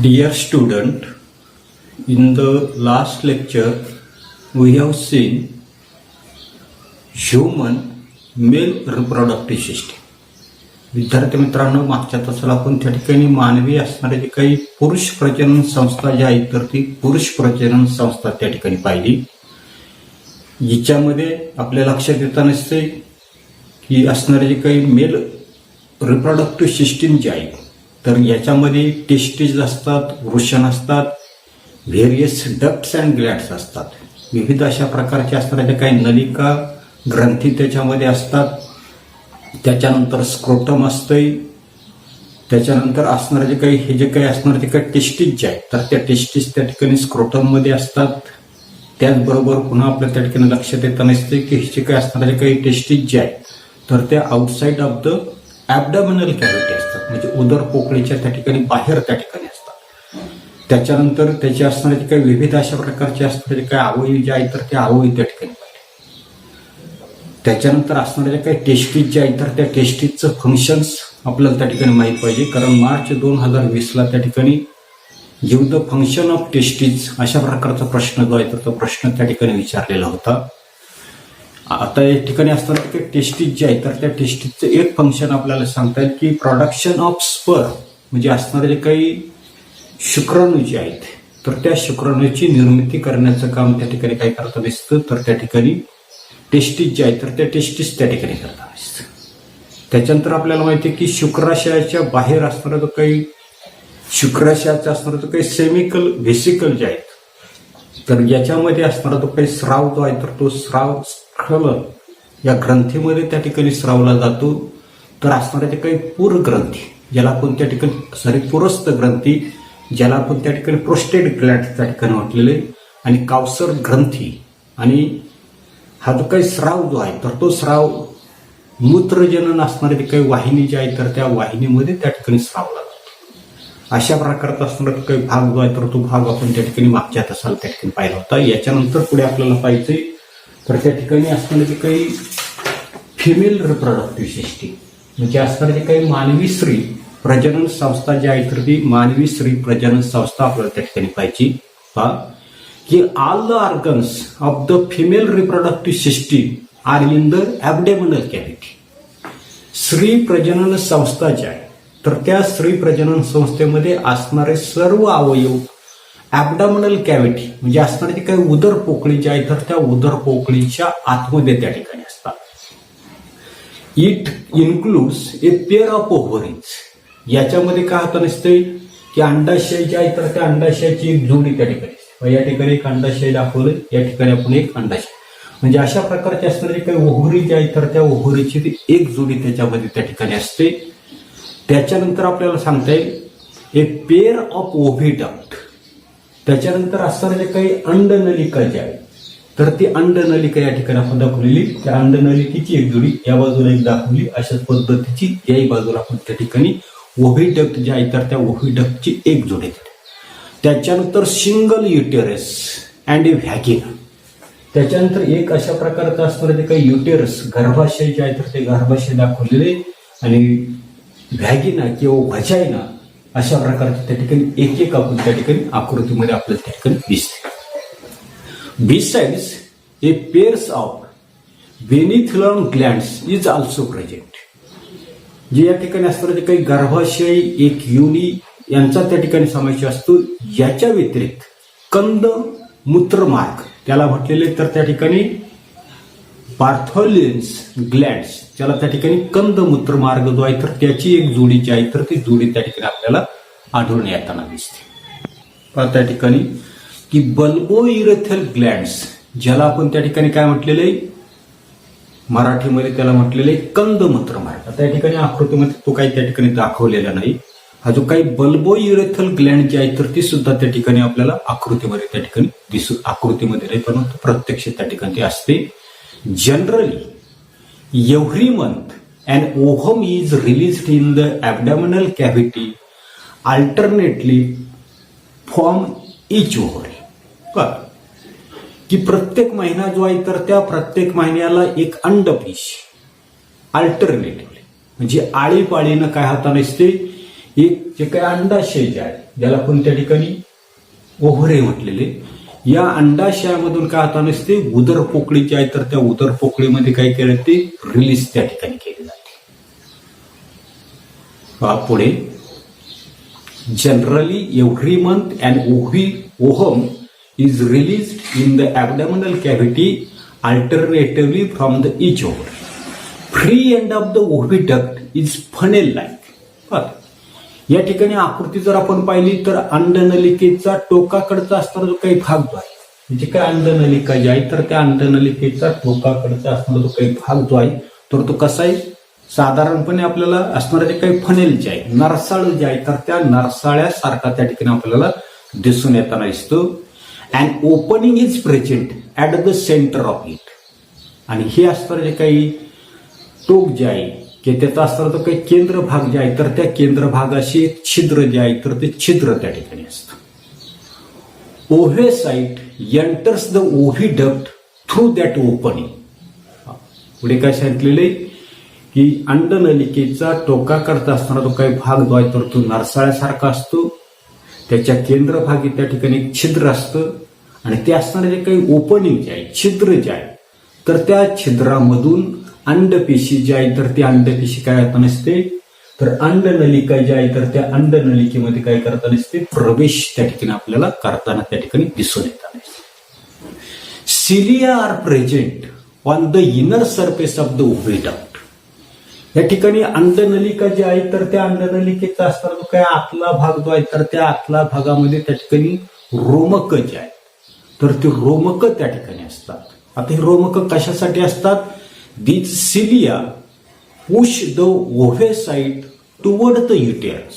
Dear student, in the last lecture we have seen human male reproductive system. विद्यार्थी मित्रांनो, मागच्या तासाला आपण त्या ठिकाणी मानवी असणारे जे काही पुरुष प्रजनन संस्था ज्या आहेत तर ती पुरुष प्रजनन संस्था त्या ठिकाणी पाहिली. याच्यामध्ये आपल्या लक्षात येता नसते की असणारे जे काही मेल रिप्रोडक्टिव्ह सिस्टीम जे आहे तर याच्यामध्ये टेस्टिस असतात, वृषण असतात, व्हेरियस डक्ट्स अँड ग्लॅड्स असतात. विविध अशा प्रकारचे असणारे काही नलिका ग्रंथी त्याच्यामध्ये असतात. त्याच्यानंतर स्क्रोटम असतंय. त्याच्यानंतर असणारे जे काही हे जे काही असणारे जे काही टेस्टिस जे आहेत तर त्या टेस्टिस त्या ठिकाणी स्क्रोटम मध्ये असतात. त्याचबरोबर पुन्हा आपल्या त्या ठिकाणी लक्षात येत नसते की हे जे काही असणारे काही टेस्टिस जे आहेत तर त्या outside of the abdominal cavity असतात, म्हणजे उदर पोकळीच्या त्या ठिकाणी बाहेर त्या ठिकाणी असतात. त्याच्यानंतर त्याचे असणारे काही विविध अशा प्रकारचे असणारे काही अवयव जे आहेत तर ते अवयव त्या ठिकाणी पाहिजे. त्याच्यानंतर असणारे काही टेस्टिस जे आहेत तर त्या टेस्टिसचं फंक्शन्स आपल्याला त्या ठिकाणी माहीत पाहिजे, कारण मार्च 2020ला त्या ठिकाणी give the function of testis अशा प्रकारचा प्रश्न जो आहे तर तो प्रश्न त्या ठिकाणी विचारलेला होता. आता या ठिकाणी असणारे काही टेस्टिस जे आहे तर त्या टेस्टिसचं एक फंक्शन आपल्याला सांगता येईल की प्रोडक्शन ऑफ स्पर्म, म्हणजे असणारे जे काही शुक्राणू जे आहेत तर त्या शुक्राणूची निर्मिती करण्याचं काम त्या ठिकाणी काय करता दिसतं तर त्या ठिकाणी टेस्टिस जे आहेत तर त्या टेस्टिस त्या ठिकाणी करता दिसतं. त्याच्यानंतर आपल्याला माहिती आहे की शुक्राशयाच्या बाहेर असणारा जो काही शुक्राशयाचा असणारा जो काही सेमिकल व्हेसिकल जे आहेत तर याच्यामध्ये असणारा जो काही स्राव जो आहे तर तो स्राव या ग्रंथीमध्ये त्या ठिकाणी स्रावला जातो. तर असणारे जे काही पूर ग्रंथी ज्याला आपण त्या ठिकाणी पुरस्थ ग्रंथी ज्याला आपण त्या ठिकाणी प्रोस्टेट ग्लॅंड त्या ठिकाणी म्हटलेले आणि कावसर ग्रंथी आणि हा जो काही स्राव जो आहे तर तो स्राव मूत्रजनन असणारे जे काही वाहिनी जे आहे तर त्या वाहिनीमध्ये त्या ठिकाणी स्रावला जातो. अशा प्रकारचा असणारा काही भाग जो आहे तर तो भाग आपण त्या ठिकाणी मागच्या तासाला त्या ठिकाणी पाहिला होता. याच्यानंतर पुढे आपल्याला पाहिजे तर त्या ठिकाणी असणारे जे काही फिमेल रिप्रोडक्टिव्ह सिस्टीम, म्हणजे असणारे जे काही मानवी स्त्री प्रजनन संस्था जी आहे तर ती मानवी स्त्री प्रजनन संस्था आपल्याला त्या ठिकाणी पाहिजे. की all the organs of the female reproductive system are in the abdominal cavity. स्त्री प्रजनन संस्था जी आहे तर त्या स्त्री प्रजनन संस्थेमध्ये असणारे सर्व अवयव ॲबडॉमिनल कॅव्हिटी म्हणजे असणारे जे काही उदर पोकळी जी आहे तर त्या उदर पोकळीच्या आतमध्ये त्या ठिकाणी असतात. It includes a pair of ovaries. याच्यामध्ये काय होतं नसते की अंडाशय जे आहे तर त्या अंडाशयाची एक जोडी त्या ठिकाणी असते. या ठिकाणी एक अंडाशय दाखवलं, या ठिकाणी आपण एक अंडाशय, म्हणजे अशा प्रकारचे असणारे काही ओव्हरी जे आहे तर त्या ओव्हरीची ती एक जोडी त्याच्यामध्ये त्या ठिकाणी असते. त्याच्यानंतर आपल्याला सांगता येईल ए पेअर ऑफ ओव्हिडक्ट. त्याच्यानंतर असणारे जे काही अंडनलिका जी आहे तर ती अंडनलिका या ठिकाणी आपण दाखवलेली, त्या अंडनलिकेची एक जोडी या बाजूला एक दाखवली. अशाच पद्धतीची याही बाजूला आपण त्या ठिकाणी ओव्हिडक्ट जे आहे तर त्या ओव्हिडक्टची एक जोडी. त्याच्यानंतर सिंगल युटेरस अँड ए व्हॅगिना. त्याच्यानंतर एक अशा प्रकारचं असणारे जे काही युटेरस गर्भाशय जे आहे तर ते गर्भाशय दाखवलेले आणि व्हॅगिना किंवा व्हजायना अशा प्रकारचे त्या ठिकाणी एक एक आपण त्या ठिकाणी आकृतीमध्ये आपल्याला त्या ठिकाणी दिसते. बिसाइड्स ए पेअर्स ऑफ वेनिथुलम ग्लँड्स इज ऑल्सो प्रेझेंट. जे या ठिकाणी असणारे जे काही गर्भाशय एक योनी यांचा त्या ठिकाणी समावेश असतो. याच्या व्यतिरिक्त कंद मूत्रमार्ग त्याला म्हटलेले तर त्या ठिकाणी पार्थोलिन्स ग्लँड्स ज्याला त्या ठिकाणी कंद मूत्रमार्ग जो आहे तर त्याची एक जोडी जी आहे तर ती जोडी त्या ठिकाणी आपल्याला आढळून येताना दिसते. त्या ठिकाणी की बल्बोइरेथल ग्लँड्स ज्याला आपण त्या ठिकाणी काय म्हटलेले मराठीमध्ये त्याला म्हटलेले कंद मूत्रमार्ग. त्या ठिकाणी आकृतीमध्ये तो काही त्या ठिकाणी दाखवलेला नाही. हा जो काही बल्बोइरेथल ग्लँड जी आहे तर ती सुद्धा त्या ठिकाणी आपल्याला आकृतीमध्ये त्या ठिकाणी आकृतीमध्ये नाही पण प्रत्यक्ष त्या ठिकाणी ती असते. Generally, every month an ovum is released in the abdominal cavity alternately from each ovary. की प्रत्येक महिना जो आहे तर त्या प्रत्येक महिन्याला एक अंडपिश अल्टरनेटिव्हली म्हणजे आळीपाळीनं काय होता नसते एक जे काही अंडाशय जे आहे ज्याला आपण त्या ठिकाणी ओव्हरी म्हटलेले, या अंडाशयामधून काय होता नसते उदर पोकळी जी आहे तर त्या उदर पोकळीमध्ये काय केलं ते रिलीज त्या ठिकाणी केली जाते. पुढे generally every month and ohm is released in the abdominal cavity alternatively from the each ovary. Free end of the oviduct is funnel-like. या ठिकाणी आकृती जर आपण पाहिली तर अंडनलिकेचा टोकाकडचा असणारा जो काही भाग जो आहे, म्हणजे काय अंडनलिका जी आहे तर त्या अंडनलिकेचा टोकाकडचा असणारा जो काही भाग जो आहे तर तो कसा आहे, साधारणपणे आपल्याला असणारे जे काही फनेल जे आहे, नरसाळ जे आहे तर त्या नरसाळ्यासारखा त्या ठिकाणी आपल्याला दिसून येताना दिसतो. And opening is present at the centre of it. आणि हे असणारं जे काही टोक जे आहे की त्याचा असणारा जो काही केंद्र भाग जे आहे तर त्या केंद्र भागाशी एक छिद्र जे आहे तर ते छिद्र त्या ठिकाणी असतं. Ovocyte enters the oviduct through that opening. पुढे काय सांगितलेलं आहे की अंडनलिकेचा टोकाकडचा असणारा जो काही भाग जो आहे तर तो नरसाळ्यासारखा असतो. त्याच्या केंद्रभागी त्या ठिकाणी एक छिद्र असतं आणि ते असणारे जे काही ओपनिंग जे आहे, छिद्र जे आहे तर त्या छिद्रामधून अंडपेशी जी आहे तर ती अंडपेशी काय होता नसते तर अंडनलिका जी आहे तर त्या अंडनलिकेमध्ये काय करता नसते प्रवेश त्या ठिकाणी आपल्याला करताना त्या ठिकाणी दिसून येतात. Cilia are present on the inner surface of the oviduct. या ठिकाणी अंडनलिका जी आहे तर त्या अंडनलिकेचा असणारा जो काही आतला भाग जो आहे तर त्या आतला भागामध्ये त्या ठिकाणी रोमक जे आहे तर ती रोमक त्या ठिकाणी असतात. आता हे रोमक कशासाठी असतात, these cilia push the ovocyte toward the uterus.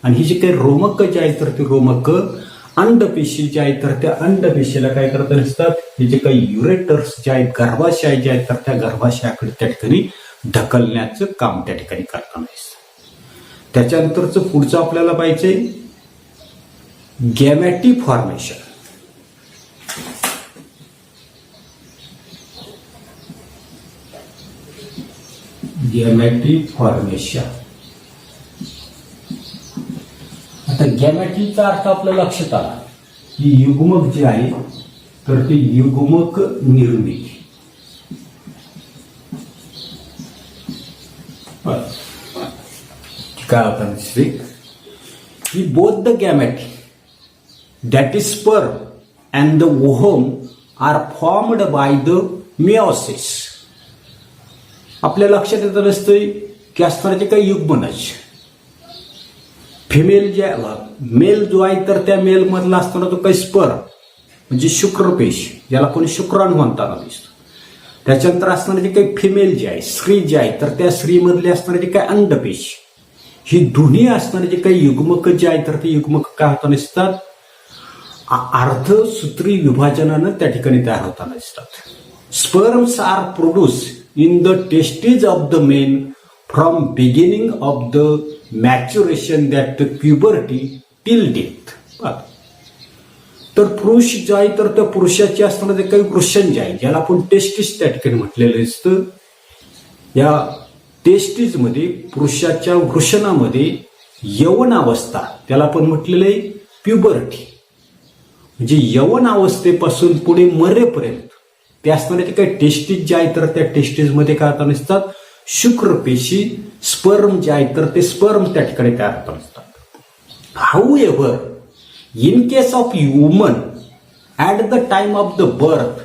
आणि ही जी काही रोमक जे आहे तर ती रोमक अंडपेशी जे आहे तर त्या अंडपेशीला काय करत असतात, हे जे काही युरेटर्स जे आहेत गर्भाशय जे आहेत तर त्या गर्भाशयाकडे त्या ठिकाणी ढकलण्याचं काम त्या ठिकाणी करताना दिसतं. त्याच्यानंतरच पुढचं आपल्याला पाहिजे गॅमेटी फॉर्मेशन. गॅमेटी फॉर्मेशन. आता गॅमेटीचा अर्थ आपल्या लक्षात आला की युग्मक जे आहे तर ते युग्मक निर्मिती. काय होता की both the gametes that is sperm and the ovum are formed by the meiosis. आपल्या लक्षात येतं नसतं की असणारे काही युग्मनज फिमेल जे मेल जो आहे तर त्या मेल मधला असणारा जो काही स्पर्म म्हणजे शुक्रपेश ज्याला कोणी शुक्राणू म्हणताना दिसतो. त्याच्यानंतर असणारे जे काही फिमेल जे आहे स्त्री जे आहे तर त्या स्त्रीमधले असणारे जे काही अंडपेश, ही दोन्ही असणारे जे काही युग्मक जे आहे तर ते युग्मक काय होताना दिसतात, अर्धसूत्री विभाजनानं त्या ठिकाणी तयार होताना दिसतात. Sperms are produce in the testes of the men from beginning of the maturation that puberty till death. तर पुरुष जे आहे तर त्या पुरुषाचे असणारं जे काही वृषण जे आहे ज्याला आपण टेस्टिस त्या ठिकाणी म्हटलेलं असतं, या टेस्टिस मध्ये पुरुषाच्या वृषणामध्ये यवन अवस्था त्याला आपण म्हटलेलं आहे प्युबर्टी. म्हणजे यवन अवस्थेपासून पुढे मरेपर्यंत ते असणारे जे काही टेस्टिस जे आहे तर त्या टेस्टिस मध्ये काय होता नसतात शुक्रपेशी स्पर्म जे आहे तर ते स्पर्म त्या ठिकाणी तयार होत असतात. How ever in case of human at the time of the birth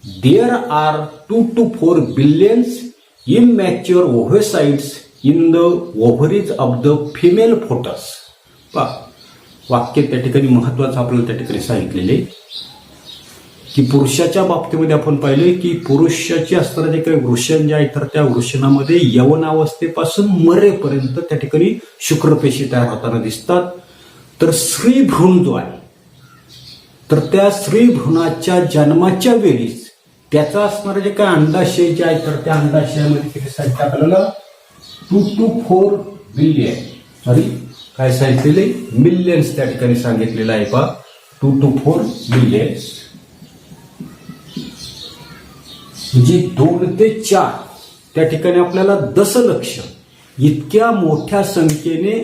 there are 2 to 4 billions immature ovocytes in the ovaries of the female fetus. वाक्य त्या ठिकाणी महत्वाचं आपल्याला त्या ठिकाणी सांगितलेले की पुरुषाच्या बाबतीमध्ये आपण पाहिले की पुरुषाची असणारे जे काही वृषण जे आहे तर त्या वृषणामध्ये यवनावस्थेपासून मरेपर्यंत त्या ठिकाणी शुक्रपेशी तयार होताना दिसतात. तर स्त्री भ्रूण जो आहे तर त्या स्त्री भ्रूणाच्या जन्माच्या वेळीच त्याचा असणारे जे काही अंडाशय जे आहे तर त्या अंडाशयामध्ये किती संख्या आपल्याला 2 to 4 बिलियन सॉरी काय सांगितलेले मिलियन्स त्या ठिकाणी सांगितलेलं आहे पहा 2 to 4 बिलियन्स म्हणजे 2 ते 4 त्या ठिकाणी आपल्याला दशलक्ष इतक्या मोठ्या संख्येने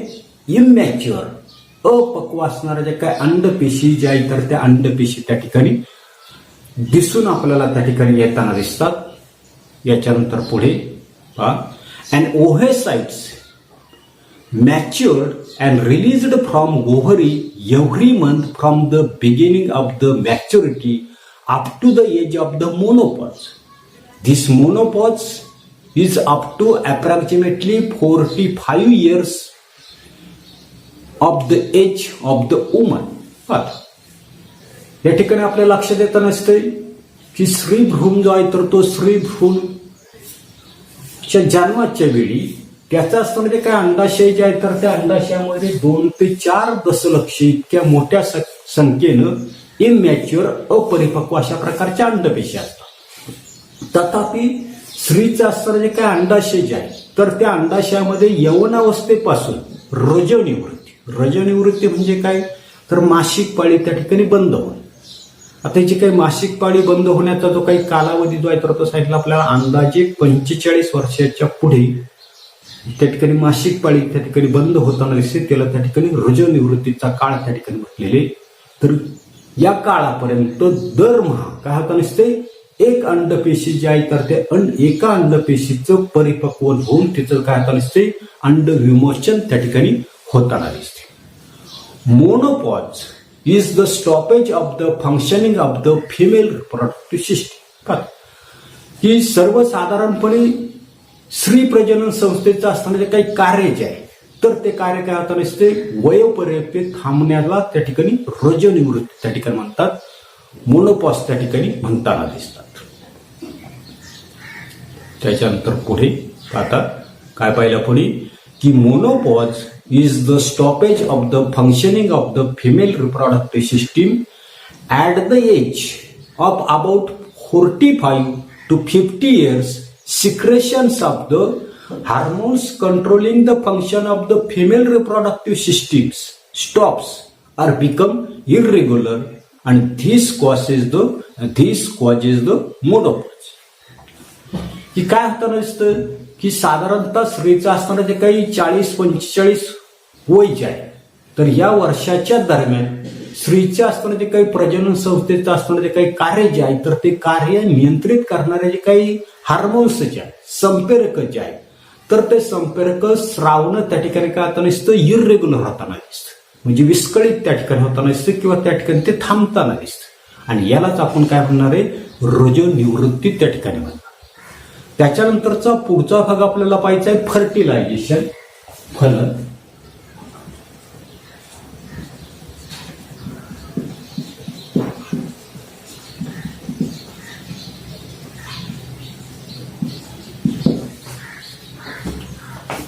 इमॅच्युअर अपक्व असणाऱ्या ज्या काय अंडपेशी ज्या आहेत तर त्या अंडपेशी त्या ठिकाणी दिसून आपल्याला त्या ठिकाणी येताना दिसतात। याच्यानंतर पुढे पहा, and ओव्हेसाइट्स matured and released from ovary every month from the beginning of the maturity up to the age of the menopause. This menopause is up to approximately 45 years of the age of the woman. या ठिकाणी आपल्याला लक्षात येतं नसते की स्त्री भ्रूण जो आहे तर तो स्त्री भ्रूणच्या जन्माच्या वेळी त्याचा असतं म्हणजे काय अंडाशय जे आहे तर त्या अंडाशयामध्ये 2 ते 4 दशलक्ष इतक्या मोठ्या संख्येनं इमॅच्युअर अपरिपक्व अशा प्रकारच्या अंडपेशी असतात। तथापि स्त्रीचं असतं म्हणजे काय अंडाशय जे आहे तर त्या अंडाशयामध्ये यौवनावस्थेपासून रजनिवृत्ती म्हणजे काय तर मासिक पाळी त्या ठिकाणी बंद होणे। आता जी काही मासिक पाळी बंद होण्याचा जो काही कालावधी जो आहे तर तो सांगितला आपल्याला अंदाजे 45 वर्षाच्या पुढे त्या ठिकाणी मासिक पाळी त्या ठिकाणी बंद होताना दिसते, त्याला त्या ठिकाणी रजनिवृत्तीचा काळ त्या ठिकाणी म्हटलेले। तर या काळापर्यंत दरमहा काय होता नसते एक अंडपेशी जी आहे तर त्या एका अंडपेशीचं परिपक्व होऊन तिचं काय होता नसते अंड विमोचन त्या ठिकाणी होताना दिसते। Menopause is the stoppage of the functioning of the female reproductive system. ही सर्वसाधारणपणे स्त्री प्रजनन संस्थेचं असताना जे काही कार्य जे आहे तर ते कार्य काय होता नसते वयोपर्यंत थांबण्याला त्या ठिकाणी रजनिवृत्ती त्या ठिकाणी म्हणतात, मोनोपॉज त्या ठिकाणी म्हणताना दिसतात। त्याच्यानंतर पुढे आता काय पाहिलं पुढे की menopause is the stoppage of the functioning of the female reproductive system at the age of about 45 to 50 years. Secretions of the hormones controlling the function of the female reproductive systems stops or become irregular, and this causes the menopause. की काय होतं नसतं की साधारणतः स्त्रीचं असताना जे काही 40-45 वय जे आहे तर या वर्षाच्या दरम्यान स्त्रीच्या असताना जे काही प्रजनन संस्थेचं असताना जे काही कार्य जे आहे तर ते कार्य नियंत्रित करणारे जे काही हार्मोन्स जे आहे संप्रेरक जे आहे तर ते संप्रेरक स्रावणं त्या ठिकाणी काय होताना दिसतं इरेग्युलर होताना दिसतं, म्हणजे विस्कळीत त्या ठिकाणी होताना दिसतं किंवा त्या ठिकाणी ते थांबताना दिसतं, आणि यालाच आपण काय म्हणणार आहे रजोनिवृत्ती त्या ठिकाणी म्हणणार। त्याच्यानंतरचा पुढचा भाग आपल्याला पाहायचा आहे फर्टिलायझेशन, फलन।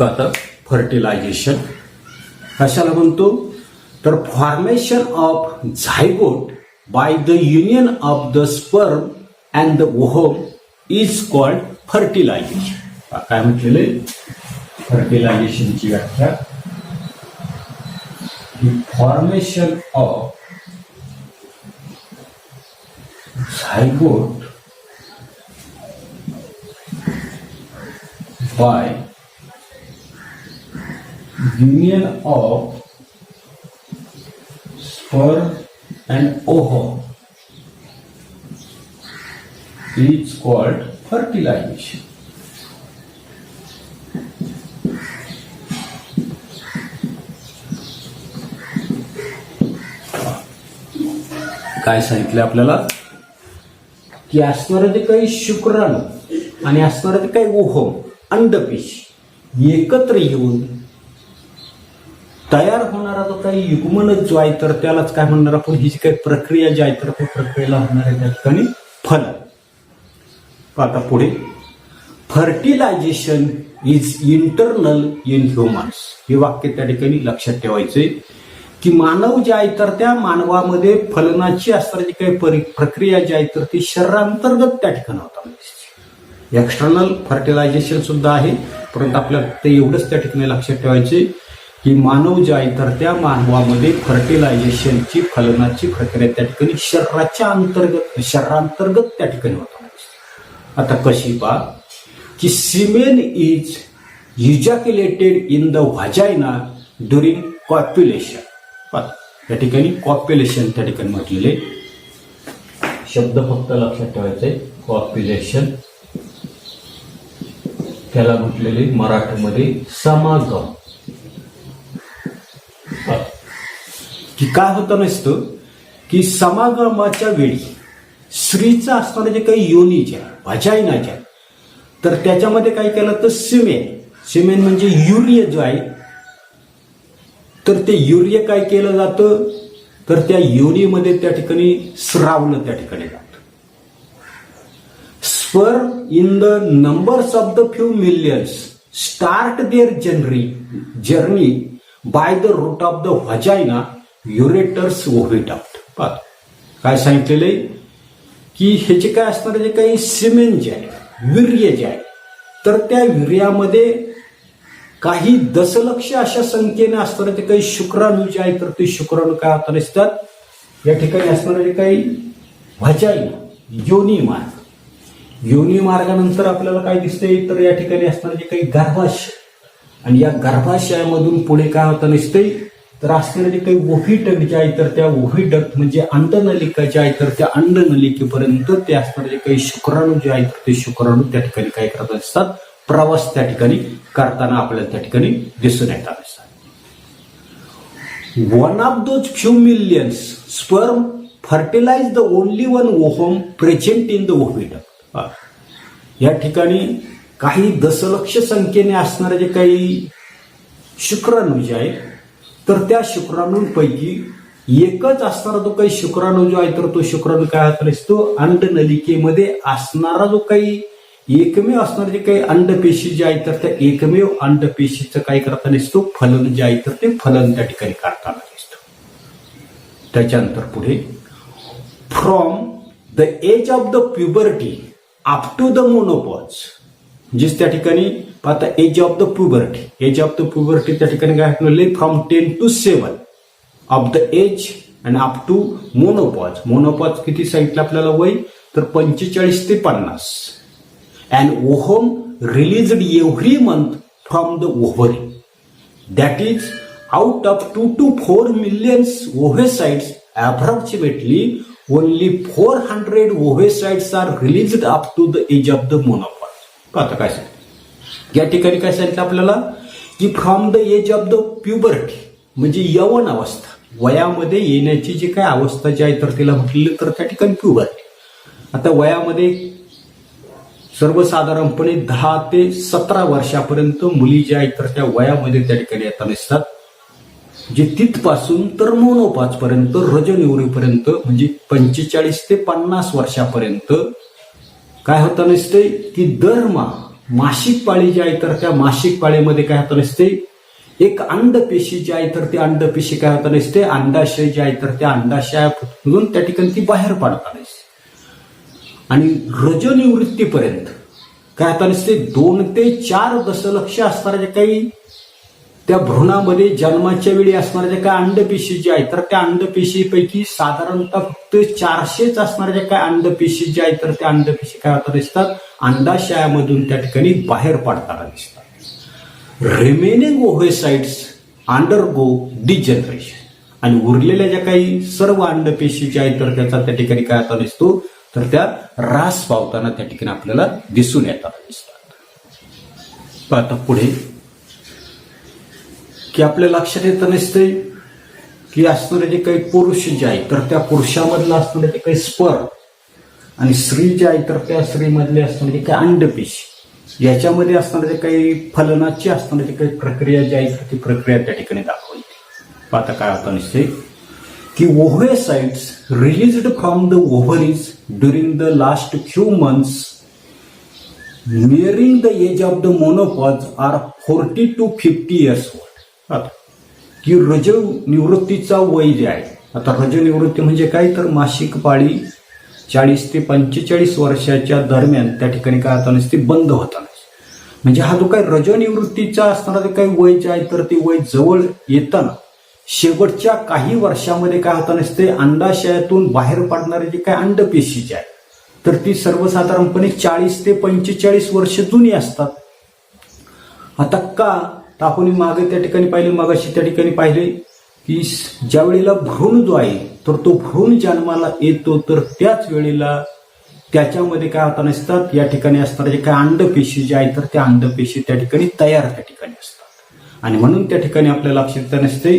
आता फर्टिलायझेशन कशाला म्हणतो तर formation of zygote by the union of the sperm and the ovum is called fertilisation. काय म्हटलेले फर्टिलायझेशनची व्याख्या formation of zygote by union of sperm and ovum is called fertilization. काय सांगितलं आपल्याला की असणारे जे काही शुक्राणू आणि असणारे जे काही ओव्हम अंडपेशी एकत्र येऊन तयार होणारा जो काही युग्मनच जो आहे तर त्यालाच काय म्हणणार आपण, ही जी काही प्रक्रिया जी आहे तर त्या प्रक्रियेला होणाऱ्या त्या ठिकाणी फलन। आता पुढे fertilisation is internal in humans, हे वाक्य त्या ठिकाणी लक्षात ठेवायचे की मानव जे आहे तर त्या मानवामध्ये फलनाची असणारी जी काही प्रक्रिया जी आहे तर ती शरीरांतर्गत त्या ठिकाणी होताना दिसते। एक्सटर्नल फर्टिलायझेशन सुद्धा आहे, परंतु आपल्याला ते एवढंच त्या ठिकाणी लक्षात ठेवायचे की मानव जे आहे तर त्या मानवामध्ये फर्टिलायझेशनची फलनाची प्रक्रिया त्या ठिकाणी शरीरांतर्गत त्या ठिकाणी होताना दिसते। आता कशी पहा की semen is ejaculated in the vagina during copulation. या ठिकाणी कॉप्युलेशन त्या ठिकाणी म्हटलेले शब्द फक्त लक्षात ठेवायचे. कॉप्युलेशन त्याला म्हटलेले मराठीमध्ये समागम. की काय होतं नसतं की समागमाच्या वेळी स्त्रीचं असणारे जे काही योनीच्या व्हाजायनाच्या तर त्याच्यामध्ये काय केलं तर सिमेन म्हणजे युरिया जो आहे तर ते युरिया काय केलं जातं तर त्या योनीमध्ये त्या ठिकाणी स्रावलं त्या ठिकाणी जातं. Sperm in the numbers of the few millions start their journey by the route of the vagina ureters oviduct. काय सांगितलेलं आहे की हे जे काय असणार जे काही सिमेन जे आहे वीर्य जे आहे तर त्या वीर्यामध्ये काही दशलक्ष अशा संख्येने असणारे जे काही शुक्राणू जे आहे तर ते शुक्राणू काय होतात असतात या ठिकाणी असणारे जे काही व्हाजायना योनी मार्गानंतर आपल्याला काय दिसतंय तर या ठिकाणी असणारे जे काही गर्भाशय आणि या गर्भाशयामधून पुढे काय होतं नसते तर असणारे जे काही ओव्हिडक्ट जे आहे तर त्या ओव्हिडक्ट म्हणजे अंडनलिका जे आहे तर त्या अंडनलिकेपर्यंत ते असणारे जे काही शुक्राणू जे आहेत ते शुक्राणू त्या ठिकाणी काय करत असतात प्रवास त्या ठिकाणी करताना आपल्याला त्या ठिकाणी दिसून येतात असतात. One of those few millions sperm fertilize the only one ovum present in the oviduct. या ठिकाणी काही दशलक्ष संख्येने असणारे जे काही शुक्राणू जे आहे तर त्या शुक्राणूंपैकी एकच असणारा जो काही शुक्राणू जो आहे तर तो शुक्राणू काय होत असतो अंडनलिकेमध्ये असणारा जो काही एकमेव असणारे जे काही अंडपेशी जे आहे तर त्या एकमेव अंडपेशीचं काय करताना दिसतो फलन जे आहे तर ते फलन त्या ठिकाणी काढताना दिसतो. त्याच्यानंतर पुढे from the age of the puberty up to the menopause म्हणजेच त्या ठिकाणी पाहता एज ऑफ द प्युबर्टी त्या ठिकाणी काय म्हणले from 10 to 7 of the age and up to menopause किती सांगितलं आपल्याला वय तर 45 ते 50. And ovum released every month from the ovary that is out of 2 to 4 millions ovocytes approximately only 400 ovocytes are released up to the age of the menopause. पाहता काय सांगितलं या ठिकाणी काय सांगितलं आपल्याला की from the age of the puberty म्हणजे यवन अवस्था वयामध्ये येण्याची जी काय अवस्था जी आहे तर तिला म्हटलेलं तर त्या ठिकाणी प्युबर्टी. आता वयामध्ये सर्वसाधारणपणे 10 ते 17 वर्षापर्यंत मुली ज्या आहेत तर त्या वयामध्ये त्या ठिकाणी येतात नसतात. जे तिथपासून तर मोनोपॉज पर्यंत रजनिवृत्तीपर्यंत म्हणजे 45 ते 50 वर्षापर्यंत काय होतं नसते की मासिक पाळी जी आहे तर त्या मासिक पाळीमध्ये काय होतं नसते एक अंडपेशी जी आहे तर ती अंडपेशी काय होतं नसते अंडाशय जे आहे तर त्या अंडाशयामधून त्या ठिकाणी ती बाहेर पडता नसते. आणि रजनिवृत्तीपर्यंत काय होतं नसते 2 ते 4 दशलक्ष असणारे जे काही त्या भ्रूणामध्ये जन्माच्या वेळी असणाऱ्या ज्या काही अंडपेशी ज्या आहेत तर त्या अंडपेशीपैकी साधारणतः फक्त 400च असणाऱ्या ज्या काही अंडपेशी ज्या आहेत तर त्या अंडपेशी काय होतात दिसतात अंडाशयामधून त्या ठिकाणी बाहेर पडताना दिसतात. रिमेनिंग ओव्हेसाइड्स अंडरगो डिजनरेशन आणि उरलेल्या ज्या काही सर्व अंडपेशी ज्या आहेत तर त्याचा त्या ठिकाणी काय होता दिसतो तर त्या ऱ्हास पावताना त्या ठिकाणी आपल्याला दिसून येताना दिसतात. आता पुढे की आपल्या लक्षात येतं नसते की असणारे जे काही पुरुष जे आहे तर त्या पुरुषामधलं असणारे जे काही स्पर्म आणि स्त्री जे आहे तर त्या स्त्रीमधले असणारे जे काही अंडपेशी याच्यामध्ये असणारे जे काही फलनाची असणारी जे काही प्रक्रिया जी आहे तर ती प्रक्रिया त्या ठिकाणी दाखवली. आता काय होतं नसते की ovocytes released from the ovaries during the last few months nearing the age of the menopause are 40 to 50 years old. की रजनिवृत्तीचा वय जे आहे आता रजनिवृत्ती म्हणजे काय तर मासिक पाळी 40 ते 45 वर्षाच्या दरम्यान त्या ठिकाणी काय होता नसते बंद होता म्हणजे हा जो काही रजनिवृत्तीचा असणारा जे काही वय जे आहे तर ते वय जवळ येताना शेवटच्या काही वर्षामध्ये काय होता नसते अंडाशयातून बाहेर पडणारे जे काही अंडपेशी जे आहे तर ती सर्वसाधारणपणे 40 ते 45 वर्ष जुनी असतात. आता का तर आपण मागे त्या ठिकाणी पाहिले, मागाशी त्या ठिकाणी पाहिले की ज्या वेळेला भ्रूण जो आहे तर तो भ्रूण जन्माला येतो तर त्याच वेळेला त्याच्यामध्ये काय होता नसतात, या ठिकाणी असणारे जे काही अंडपेशी जे आहेत तर त्या अंडपेशी त्या ठिकाणी तयार त्या ठिकाणी असतात. आणि म्हणून त्या ठिकाणी आपल्याला लक्षात नसते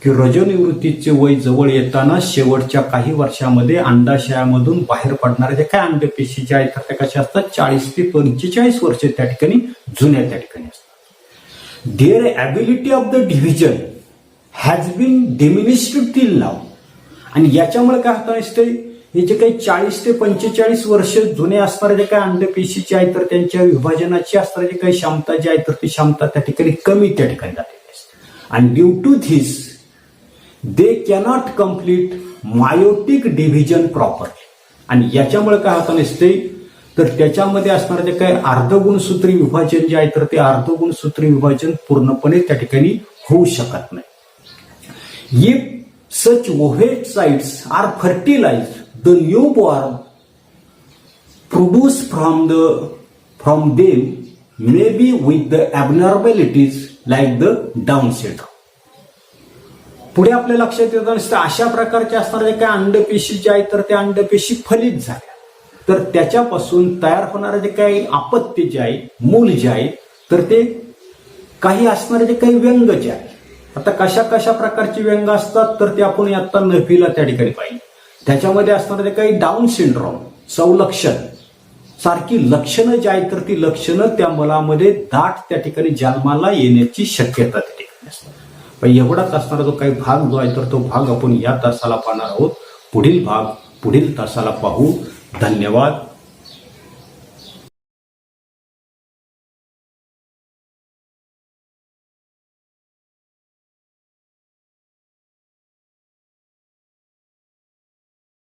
की रजोनिवृत्तीचे वय जवळ येताना शेवटच्या काही वर्षामध्ये अंडाशयामधून बाहेर पडणारे जे काही अंडपेशी जे आहेत तर त्या कशा असतात, 40 ते 45 वर्ष त्या ठिकाणी जुन्या त्या ठिकाणी असतात. Their ability of the division has been diminished till now. आणि याच्यामुळे काय होतं असते, हे जे काही 40 ते 45 वर्ष जुने असणारे जे काही अंडपेशी जे आहेत तर त्यांच्या विभाजनाची असणारी जे काही क्षमता जी आहे तर ती क्षमता त्या ठिकाणी कमी त्या ठिकाणी झालेली असते. आणि due to this they cannot complete meiotic division properly. आणि याच्यामुळे काय होतं नसते तर त्याच्यामध्ये असणारे जे काही अर्धगुणसूत्री विभाजन जे आहे तर ते अर्धगुणसूत्री विभाजन पूर्णपणे त्या ठिकाणी होऊ शकत नाही. If such oocytes are fertilized, the newborn produced from them may be with the abnormalities like the Down syndrome. पुढे आपल्या लक्षात येतं नसतं अशा प्रकारचे असणारे काही अंडपेशी जे आहेत तर त्या अंडपेशी फलित झाल्या तर त्याच्यापासून तयार होणारे जे काही अपत्य जे आहे, मूल जे आहे तर ते काही असणारे जे काही व्यंग जे आहे. आता कशा कशा प्रकारची व्यंग असतात तर ते आपण आता नफीला त्या ठिकाणी पाहिजे. त्याच्यामध्ये असणारे काही डाऊन सिंड्रोम, संलक्षण सारखी लक्षणं जी आहेत तर ती लक्षणं त्या मुलामध्ये दाट त्या ठिकाणी जन्माला येण्याची शक्यता त्या ठिकाणी असते. पण एवढाच असणारा जो काही भाग जो आहे तर तो भाग आपण या तासाला पाहणार आहोत. पुढील भाग पुढील तासाला पाहू. धन्यवाद.